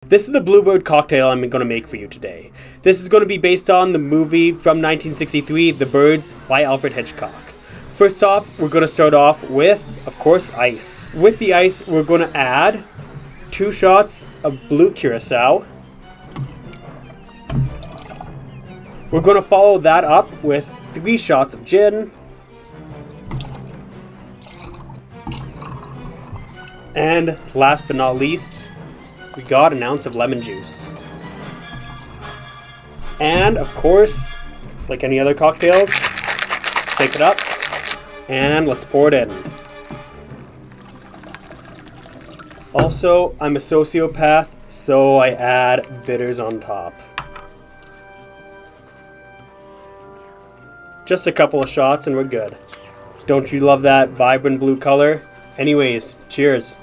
This is the Bluebird cocktail I'm going to make for you today. This is going to be based on the movie from 1963, The Birds by Alfred Hitchcock. First off, we're going to start off with, of course, ice. With the ice, we're going to add 2 shots of blue curacao. We're going to follow that up with 3 shots of gin. And last but not least, we got an ounce of lemon juice. And of course, like any other cocktails, shake it up and let's pour it in. Also, I'm a sociopath, so I add bitters on top. Just a couple of shots and we're good. Don't you love that vibrant blue color? Anyways, cheers.